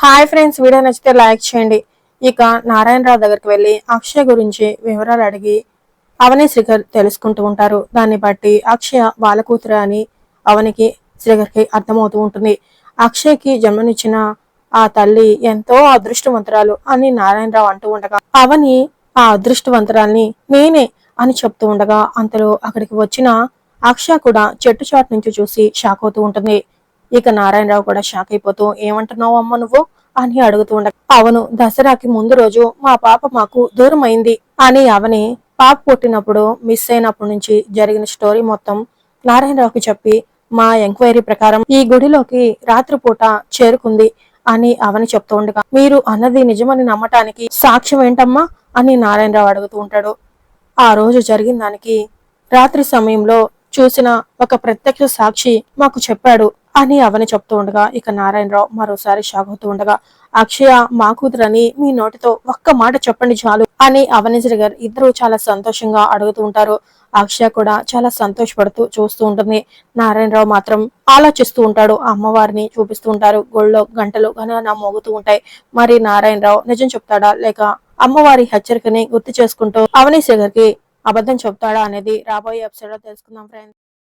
Hi friends, video నచ్చితే like చేయండి. ఇక నారాయణరావు దగ్గరికి వెళ్ళి అక్షయ గురించి వివరాలు అడిగి అవని శ్రీకర్ తెలుసుకుంటూ ఉంటారు. దాన్ని బట్టి అక్షయ వాళ్ళ కూతురు అని అవనికి శ్రీకర్కి అర్థమవుతూ ఉంటుంది. అక్షయ్కి జన్మనిచ్చిన ఆ తల్లి ఎంతో అదృష్టవంతురాలు అని నారాయణరావు అంటూ ఉండగా అవని ఆ అదృష్టవంతురాల్ని నేనే అని చెప్తూ ఉండగా అంతలో అక్కడికి వచ్చిన అక్షయ కూడా చెట్టు చాటు నుంచి చూసి షాక్ అవుతూ ఉంటుంది. ఇక నారాయణరావు కూడా షాక్ అయిపోతూ ఏమంటున్నావు అమ్మ నువ్వు అని అడుగుతూ ఉండగా అవును, దసరాకి ముందు రోజు మా పాప మాకు దూరం అయింది అని అవని పాప పుట్టినప్పుడు మిస్ అయినప్పటి నుంచి జరిగిన స్టోరీ మొత్తం నారాయణరావుకి చెప్పి మా ఎంక్వైరీ ప్రకారం ఈ గుడిలోకి రాత్రిపూట చేరుకుంది అని అవని చెప్తూ ఉండగా మీరు అన్నది నిజమని నమ్మటానికి సాక్ష్యం ఏంటమ్మా అని నారాయణరావు అడుగుతూ ఉంటాడు. ఆ రోజు జరిగిన దానికి రాత్రి సమయంలో చూసిన ఒక ప్రత్యక్ష సాక్షి మాకు చెప్పాడు అని అవని చెప్తూ ఉండగా ఇక నారాయణరావు మరోసారి షాక్ అవుతూ ఉండగా అక్షయ మా కూతురని మీ నోటితో ఒక్క మాట చెప్పండి చాలు అని అవని శ్రీకర్ ఇద్దరు చాలా సంతోషంగా అడుగుతూ ఉంటారు. అక్షయ కూడా చాలా సంతోషపడుతూ చూస్తూ ఉంటుంది. నారాయణరావు మాత్రం ఆలోచిస్తూ ఉంటాడు. అమ్మవారిని చూపిస్తూ ఉంటారు. గుళ్ళో గంటలు గణన మోగుతూ ఉంటాయి. మరి నారాయణరావు నిజం చెప్తాడా లేక అమ్మవారి హెచ్చరికని గుర్తు చేసుకుంటూ అవని శ్రీకర్ కి అబద్ధం చెప్తాడా అనేది రాబోయే ఎపిసోడ్ లో తెలుసుకుందాం ఫ్రెండ్స్.